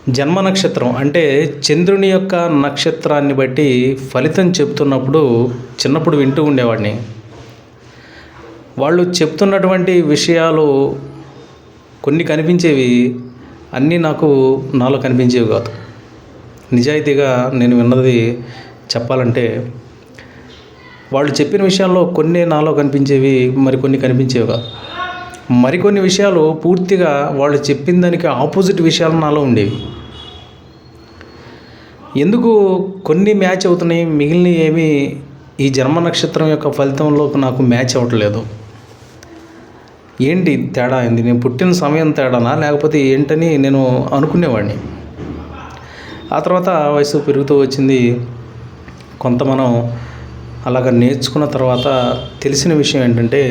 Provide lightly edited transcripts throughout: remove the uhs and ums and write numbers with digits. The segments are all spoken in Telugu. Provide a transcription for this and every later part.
జన్మ నక్షత్రం అంటే చంద్రుని యొక్క నక్షత్రాన్ని బట్టి ఫలితం చెప్తున్నప్పుడు చిన్నప్పుడు వింటూ ఉండేవాడిని. వాళ్ళు చెప్తున్నటువంటి విషయాలు కొన్ని కనిపించేవి, అన్నీ నాలో కనిపించేవి కాదు. నిజాయితీగా నేను విన్నది చెప్పాలంటే వాళ్ళు చెప్పిన విషయాల్లో కొన్ని నాలో కనిపించేవి, మరికొన్ని కనిపించేవి కాదు. మరికొన్ని విషయాలు పూర్తిగా వాళ్ళు చెప్పిన దానికి ఆపోజిట్ విషయాలు నాలో ఉండేవి. ఎందుకు కొన్ని మ్యాచ్ అవుతున్నాయి, మిగిలిన ఏమీ ఈ జన్మ నక్షత్రం యొక్క ఫలితంలో నాకు మ్యాచ్ అవ్వట్లేదు? ఏంటి తేడా అయింది? నేను పుట్టిన సమయం తేడానా లేకపోతే ఏంటని నేను అనుకునేవాడిని. ఆ తర్వాత వయసు పెరుగుతూ వచ్చింది. కొంత మనం అలాగ నేర్చుకున్న తర్వాత తెలిసిన విషయం ఏంటంటే,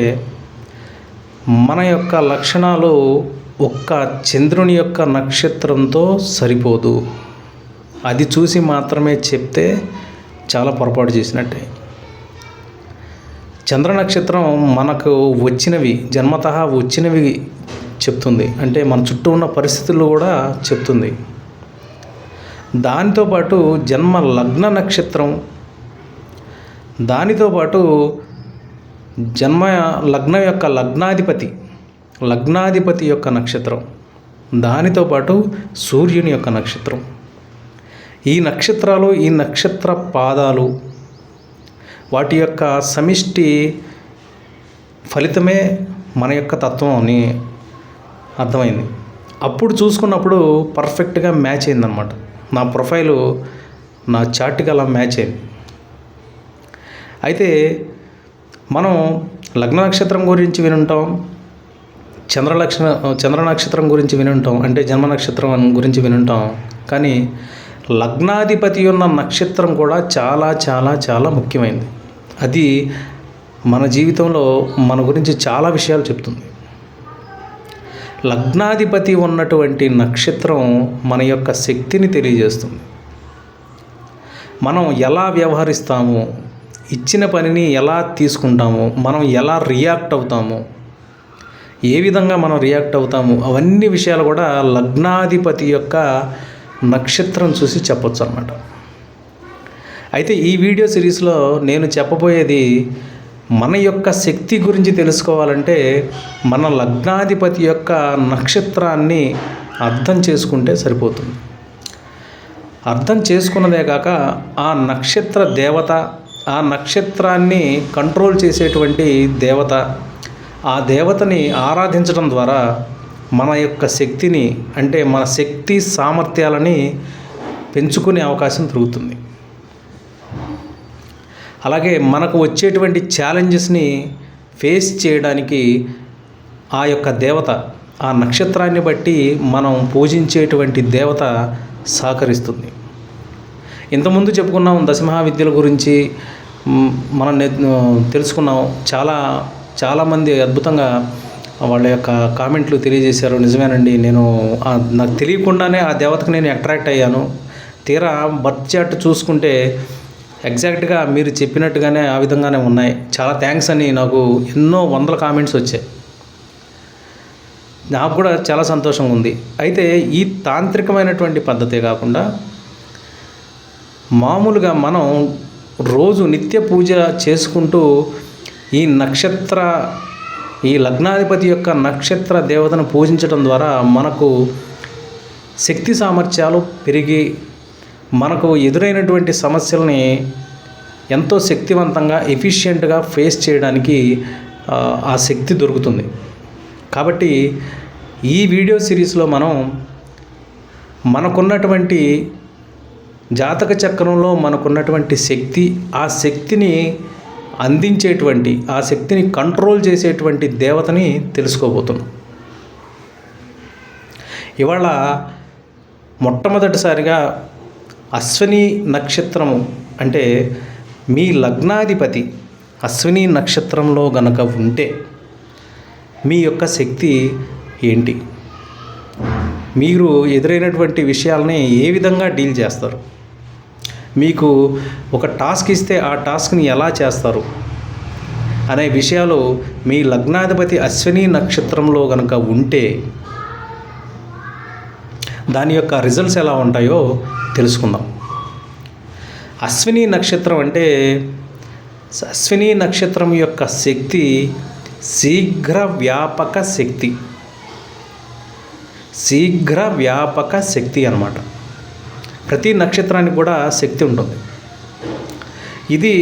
మన యొక్క లక్షణాలు ఒక్క చంద్రుని యొక్క నక్షత్రంతో సరిపోదు. అది చూసి మాత్రమే చెప్తే చాలా పొరపాటు చేసినట్టే. చంద్ర నక్షత్రం మనకు వచ్చినవి, జన్మతః వచ్చినవి చెప్తుంది. అంటే మన చుట్టూ ఉన్న పరిస్థితులు కూడా చెప్తుంది. దానితో పాటు జన్మ లగ్న నక్షత్రం, దానితో పాటు జన్మ లగ్నం యొక్క లగ్నాధిపతి యొక్క నక్షత్రం, దానితో పాటు సూర్యుని యొక్క నక్షత్రం. ఈ నక్షత్రాలు, ఈ నక్షత్ర పాదాలు, వాటి యొక్క సమిష్టి ఫలితమే మన యొక్క తత్వం అని అర్థమైంది. అప్పుడు చూసుకున్నప్పుడు పర్ఫెక్ట్గా మ్యాచ్ అయిందనమాట. నా ప్రొఫైలు నా చార్ట్కి అలా మ్యాచ్ అయింది. అయితే మనం లగ్న నక్షత్రం గురించి వినుంటాం, చంద్ర నక్షత్రం గురించి వినుంటాం, అంటే జన్మ నక్షత్రం గురించి వినుంటాం. కానీ లగ్నాధిపతి ఉన్న నక్షత్రం కూడా చాలా చాలా చాలా ముఖ్యమైనది. అది మన జీవితంలో మన గురించి చాలా విషయాలు చెప్తుంది. లగ్నాధిపతి ఉన్నటువంటి నక్షత్రం మన యొక్క శక్తిని తెలియజేస్తుంది. మనం ఎలా వ్యవహరిస్తాము, ఇచ్చిన పనిని ఎలా తీసుకుంటాము, మనం ఎలా రియాక్ట్ అవుతాము, ఏ విధంగా మనం రియాక్ట్ అవుతాము, అవన్నీ విషయాలు కూడా లగ్నాధిపతి యొక్క నక్షత్రం చూసి చెప్పొచ్చు అన్నమాట. అయితే ఈ వీడియో సిరీస్లో నేను చెప్పబోయేది, మన యొక్క శక్తి గురించి తెలుసుకోవాలంటే మన లగ్నాధిపతి యొక్క నక్షత్రాన్ని అర్థం చేసుకుంటే సరిపోతుంది. అర్థం చేసుకున్నదే కాక ఆ నక్షత్ర దేవత, ఆ నక్షత్రాన్ని కంట్రోల్ చేసేటువంటి దేవత, ఆ దేవతని ఆరాధించడం ద్వారా మన యొక్క శక్తిని, అంటే మన శక్తి సామర్థ్యాలని పెంచుకునే అవకాశం దొరుకుతుంది. అలాగే మనకు వచ్చేటువంటి ఛాలెంజెస్ని ఫేస్ చేయడానికి ఆ యొక్క దేవత, ఆ నక్షత్రాన్ని బట్టి మనం పూజించేటువంటి దేవత సహకరిస్తుంది. ఇంతకుముందు చెప్పుకున్నాం దశమహావిద్యల గురించి, మనం తెలుసుకున్నాం. చాలామంది అద్భుతంగా వాళ్ళ యొక్క కామెంట్లు తెలియజేశారు. నిజమేనండి, నాకు తెలియకుండానే ఆ దేవతకు నేను అట్రాక్ట్ అయ్యాను. తీరా బర్త్ చార్ట్ చూసుకుంటే ఎగ్జాక్ట్గా మీరు చెప్పినట్టుగానే ఆ విధంగానే ఉన్నాయి. చాలా థ్యాంక్స్ అని నాకు ఎన్నో వందల కామెంట్స్ వచ్చాయి. నాకు కూడా చాలా సంతోషంగా ఉంది. అయితే ఈ తాంత్రికమైనటువంటి పద్ధతే కాకుండా మామూలుగా మనం రోజు నిత్య పూజ చేసుకుంటూ ఈ లగ్నాధిపతి యొక్క నక్షత్ర దేవతను పూజించడం ద్వారా మనకు శక్తి సామర్థ్యాలు పెరిగి మనకు ఎదురైనటువంటి సమస్యల్ని ఎంతో శక్తివంతంగా, ఎఫిషియెంట్గా ఫేస్ చేయడానికి ఆ శక్తి దొరుకుతుంది. కాబట్టి ఈ వీడియో సిరీస్లో మనం మనకున్నటువంటి జాతక చక్రంలో మనకున్నటువంటి శక్తి, ఆ శక్తిని అందించేటువంటి, ఆ శక్తిని కంట్రోల్ చేసేటువంటి దేవతని తెలుసుకోబోతున్నాం. ఇవాళ మొట్టమొదటిసారిగా అశ్విని నక్షత్రము, అంటే మీ లగ్నాధిపతి అశ్విని నక్షత్రంలో గనక ఉంటే మీ యొక్క శక్తి ఏంటి, మీరు ఎదురైనటువంటి విషయాలని ఏ విధంగా డీల్ చేస్తారు, మీకు ఒక టాస్క్ ఇస్తే ఆ టాస్క్ని ఎలా చేస్తారు అనే విషయాలు మీ లగ్నాధిపతి అశ్విని నక్షత్రంలో కనుక ఉంటే దాని యొక్క రిజల్ట్స్ ఎలా ఉంటాయో తెలుసుకుందాం. అశ్విని నక్షత్రం అంటే, అశ్విని నక్షత్రం యొక్క శక్తి శీఘ్ర వ్యాపక శక్తి. శీఘ్ర వ్యాపక శక్తి అన్నమాట. ప్రతి నక్షత్రానికి కూడా శక్తి ఉంటుంది. ఇది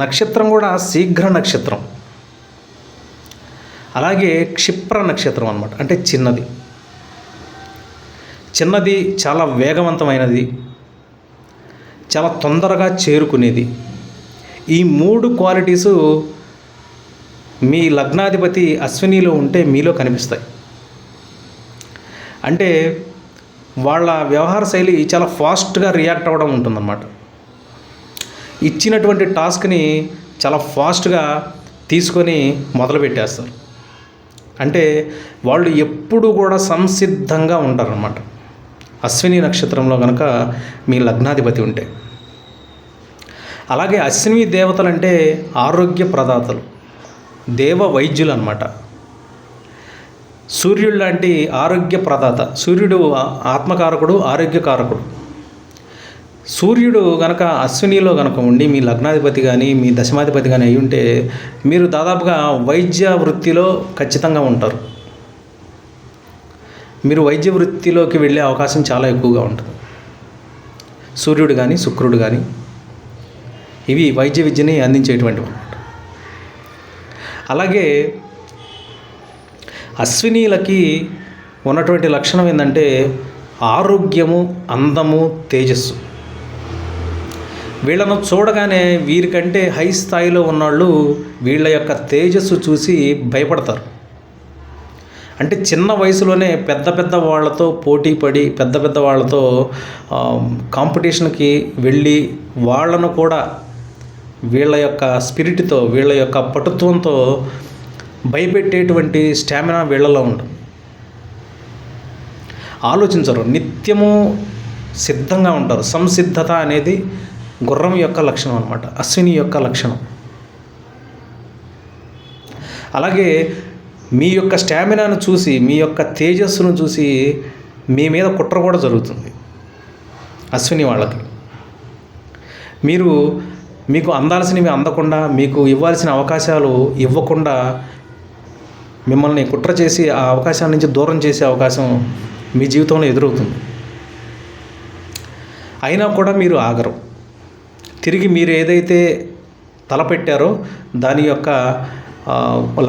నక్షత్రం కూడా శీఘ్ర నక్షత్రం. అలాగే క్షిప్ర నక్షత్రం అన్నమాట. అంటే చిన్నది, చాలా వేగవంతమైనది, చాలా తొందరగా చేరుకునేది. ఈ 3 క్వాలిటీసు మీ లగ్నాధిపతి అశ్వినిలో ఉంటే మీలో కనిపిస్తాయి. అంటే వాళ్ళ వ్యవహార శైలి చాలా ఫాస్ట్గా రియాక్ట్ అవ్వడం ఉంటుందన్నమాట. ఇచ్చినటువంటి టాస్క్ని చాలా ఫాస్ట్గా తీసుకొని మొదలుపెట్టేస్తారు. అంటే వాళ్ళు ఎప్పుడు కూడా సంసిద్ధంగా ఉంటారన్నమాట. అశ్విని నక్షత్రంలో కనుక మీ లగ్నాధిపతి ఉంటే. అలాగే అశ్విని దేవతలంటే ఆరోగ్య ప్రదాతలు, దేవ వైద్యులు అన్నమాట. సూర్యుడు లాంటి ఆరోగ్య ప్రదాత. సూర్యుడు ఆత్మకారకుడు, ఆరోగ్యకారకుడు. సూర్యుడు గనక అశ్వినిలో గనక ఉండి మీ లగ్నాధిపతి కానీ మీ దశమాధిపతి కానీ అయి ఉంటే మీరు దాదాపుగా వైద్య వృత్తిలో ఖచ్చితంగా ఉంటారు. మీరు వైద్య వృత్తిలోకి వెళ్ళే అవకాశం చాలా ఎక్కువగా ఉంటుంది. సూర్యుడు కానీ శుక్రుడు కానీ ఇవి వైద్య విద్యని అందించేటువంటివి అన్నమాట. అలాగే అశ్వినీలకి ఉన్నటువంటి లక్షణం ఏంటంటే ఆరోగ్యము, అందము, తేజస్సు. వీళ్ళను చూడగానే వీరికంటే హై స్థాయిలో ఉన్నవాళ్ళు వీళ్ళ యొక్క తేజస్సు చూసి భయపడతారు. అంటే చిన్న వయసులోనే పెద్ద వాళ్ళతో పోటీ పడి పెద్ద వాళ్ళతో కాంపిటీషన్కి వెళ్ళి వాళ్ళను కూడా వీళ్ళ యొక్క స్పిరిట్తో, వీళ్ళ యొక్క పటుత్వంతో భయపెట్టేటువంటి స్టామినా వీళ్ళలో ఉంటుంది. ఆలోచించరు, నిత్యము సిద్ధంగా ఉంటారు. సంసిద్ధత అనేది గుర్రం యొక్క లక్షణం అన్నమాట, అశ్విని యొక్క లక్షణం. అలాగే మీ యొక్క స్టామినాను చూసి, మీ యొక్క తేజస్సును చూసి మీ మీద కుట్ర కూడా జరుగుతుంది అశ్విని వాళ్ళకి. మీకు అందాల్సినవి అందకుండా, మీకు ఇవ్వాల్సిన అవకాశాలు ఇవ్వకుండా మిమ్మల్ని కుట్ర చేసి ఆ అవకాశాల నుంచి దూరం చేసే అవకాశం మీ జీవితంలో ఎదురవుతుంది. అయినా కూడా మీరు ఆగరు. తిరిగి మీరు ఏదైతే తలపెట్టారో దాని యొక్క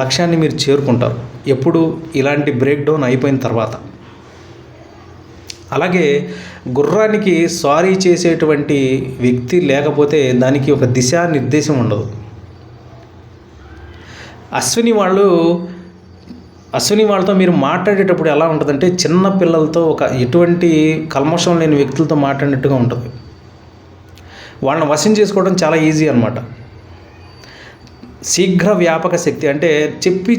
లక్ష్యాన్ని మీరు చేరుకుంటారు. ఎప్పుడు ఇలాంటి బ్రేక్ డౌన్ అయిపోయిన తర్వాత. అలాగే గుర్రానికి సారీ చేసేటువంటి వ్యక్తి లేకపోతే దానికి ఒక దిశానిర్దేశం ఉండదు. అశ్విని వాళ్ళతో మీరు మాట్లాడేటప్పుడు ఎలా ఉంటుందంటే చిన్న పిల్లలతో, ఎటువంటి కల్మషం లేని వ్యక్తులతో మాట్లాడినట్టుగా ఉంటుంది. వాళ్ళని వశం చేసుకోవడం చాలా ఈజీ అన్నమాట. శీఘ్ర వ్యాపక శక్తి అంటే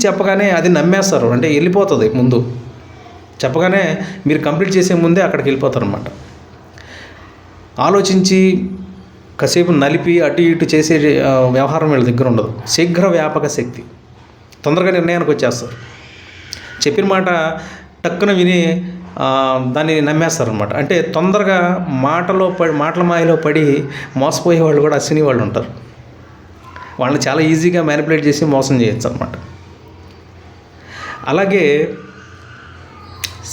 చెప్పగానే అది నమ్మేస్తారు. అంటే వెళ్ళిపోతుంది ముందు. చెప్పగానే మీరు కంప్లీట్ చేసే ముందే అక్కడికి వెళ్ళిపోతారు అన్నమాట. ఆలోచించి కాసేపు నలిపి అటు ఇటు చేసే వ్యవహారం వీళ్ళ దగ్గర ఉండదు. శీఘ్ర వ్యాపక శక్తి. తొందరగా నిర్ణయానికి వచ్చేస్తారు. చెప్పిన మాట టక్కున విని దాన్ని నమ్మేస్తారనమాట. అంటే తొందరగా మాటల మాయలో పడి మోసపోయే వాళ్ళు కూడా అశ్విని వాళ్ళు ఉంటారు. వాళ్ళని చాలా ఈజీగా మ్యానిపులేట్ చేసి మోసం చేయొచ్చు అనమాట. అలాగే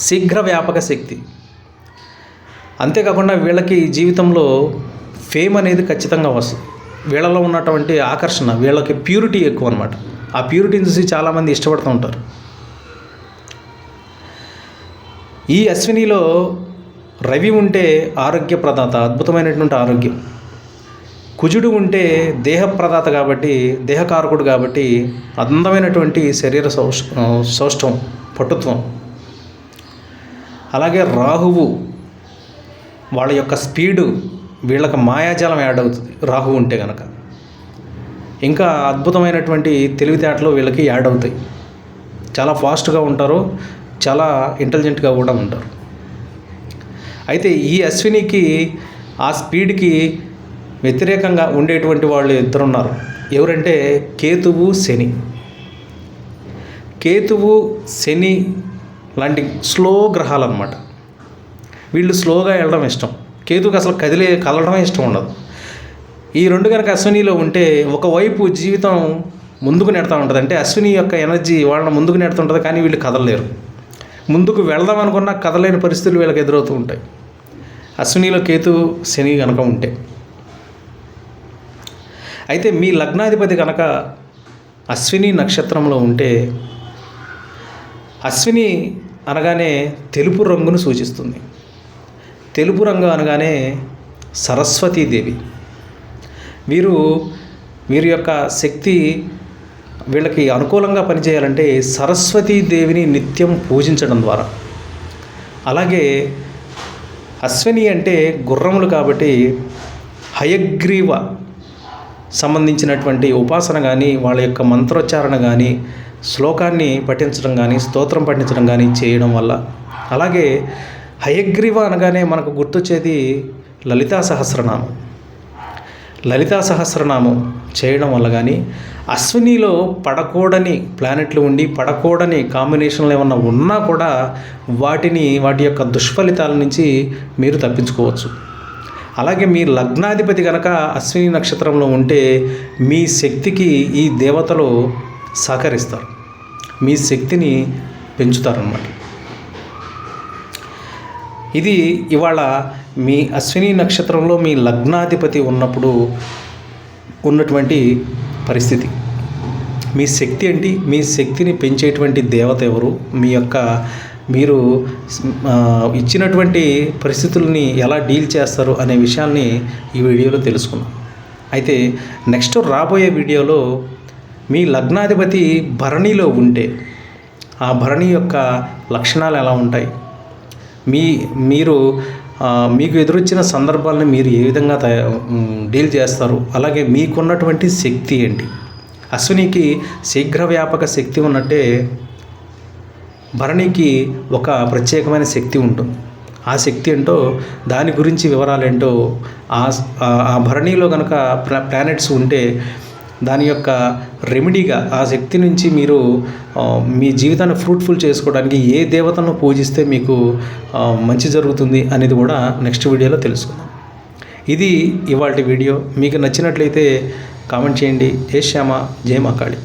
శీఘ్ర వ్యాపక శక్తి. అంతేకాకుండా వీళ్ళకి జీవితంలో ఫేమ్ అనేది ఖచ్చితంగా వస్తుంది. వీళ్ళలో ఉన్నటువంటి ఆకర్షణ, వీళ్ళకి ప్యూరిటీ ఎక్కువ అనమాట. ఆ ప్యూరిటీని చూసి చాలామంది ఇష్టపడుతూ ఉంటారు. ఈ అశ్వినిలో రవి ఉంటే ఆరోగ్య ప్రదాత, అద్భుతమైనటువంటి ఆరోగ్యం. కుజుడు ఉంటే దేహ ప్రదాత కాబట్టి, దేహకారకుడు కాబట్టి అందమైనటువంటి శరీర సౌష్ఠవం, పటుత్వం. అలాగే రాహువు వాళ్ళ యొక్క స్పీడు, వీళ్ళకి మాయాజాలం యాడ్ అవుతుంది రాహువు ఉంటే కనుక. ఇంకా అద్భుతమైనటువంటి తెలివితేటలు వీళ్ళకి యాడ్ అవుతాయి. చాలా ఫాస్ట్గా ఉంటారు, చాలా ఇంటెలిజెంట్గా కూడా ఉంటారు. అయితే ఈ అశ్వినికి ఆ స్పీడ్కి వ్యతిరేకంగా ఉండేటువంటి వాళ్ళు ఇద్దరున్నారు. ఎవరంటే కేతువు, శని. కేతువు, శని లాంటి స్లో గ్రహాలు అన్నమాట. వీళ్ళు స్లోగా వెళ్ళడం ఇష్టం. కేతువుకి అసలు కదలడమే ఇష్టం ఉండదు. ఈ రెండు కనుక అశ్వినిలో ఉంటే ఒకవైపు జీవితం ముందుకు నెడతా ఉంటుంది. అంటే అశ్విని యొక్క ఎనర్జీ వాళ్ళని ముందుకు నెడుతుంటుంది, కానీ వీళ్ళు కదలలేరు. ముందుకు వెళదాం అనుకున్నా కదలేని పరిస్థితులు వీళ్ళకి ఎదురవుతూ ఉంటాయి. అశ్వినిలో కేతు శని కనుక ఉంటే. అయితే మీ లగ్నాధిపతి కనుక అశ్విని నక్షత్రంలో ఉంటే, అశ్విని అనగానే తెలుపు రంగును సూచిస్తుంది. తెలుపు రంగు అనగానే సరస్వతీదేవి. వీరి యొక్క శక్తి వీళ్ళకి అనుకూలంగా పనిచేయాలంటే సరస్వతీదేవిని నిత్యం పూజించడం ద్వారా. అలాగే అశ్విని అంటే గుర్రములు కాబట్టి హయగ్రీవ సంబంధించినటువంటి ఉపాసన కానీ, వాళ్ళ యొక్క మంత్రోచ్చారణ కానీ, శ్లోకాన్ని పఠించడం కానీ, స్తోత్రం పఠించడం కానీ చేయడం వల్ల. అలాగే హయగ్రీవ అనగానే మనకు గుర్తొచ్చేది లలితా సహస్రనామం. లలితా సహస్రనామం చేయడం వల్ల కానీ, అశ్వినిలో పడకూడని ప్లానెట్లు ఉండి పడకూడని కాంబినేషన్లు ఏమన్నా ఉన్నా కూడా వాటి యొక్క దుష్ఫలితాల నుంచి మీరు తప్పించుకోవచ్చు. అలాగే మీ లగ్నాధిపతి కనుక అశ్విని నక్షత్రంలో ఉంటే మీ శక్తికి ఈ దేవతలు సహకరిస్తారు, మీ శక్తిని పెంచుతారన్నమాట. ఇది ఇవాళ మీ అశ్విని నక్షత్రంలో మీ లగ్నాధిపతి ఉన్నప్పుడు ఉన్నటువంటి పరిస్థితి. మీ శక్తి ఏంటి, మీ శక్తిని పెంచేటువంటి దేవత ఎవరు, మీరు ఇచ్చినటువంటి పరిస్థితుల్ని ఎలా డీల్ చేస్తారు అనే విషయాల్ని ఈ వీడియోలో తెలుసుకున్నాం. అయితే నెక్స్ట్ రాబోయే వీడియోలో మీ లగ్నాధిపతి భరణిలో ఉంటే ఆ భరణి యొక్క లక్షణాలు ఎలా ఉంటాయి, మీకు ఎదురొచ్చిన సందర్భాలను మీరు ఏ విధంగా డీల్ చేస్తారు, అలాగే మీకున్నటువంటి శక్తి ఏంటి. అశ్వినికి శీఘ్ర వ్యాపక శక్తి ఉన్నట్టే భరణికి ఒక ప్రత్యేకమైన శక్తి ఉంటుంది. ఆ శక్తి ఏంటో, దాని గురించి వివరాలు ఏంటో, ఆ భరణిలో కనుక ప్లానెట్స్ ఉంటే దాని యొక్క రెమెడీగా ఆ శక్తి నుంచి మీరు మీ జీవితాన్ని ఫ్రూట్ఫుల్ చేసుకోవడానికి ఏ దేవతను పూజిస్తే మీకు మంచి జరుగుతుంది అనేది కూడా నెక్స్ట్ వీడియోలో తెలుసుకుందాం. ఇది ఇవాల్టి వీడియో. మీకు నచ్చినట్లయితే కామెంట్ చేయండి. జై శ్యామ, జై మా కాళి.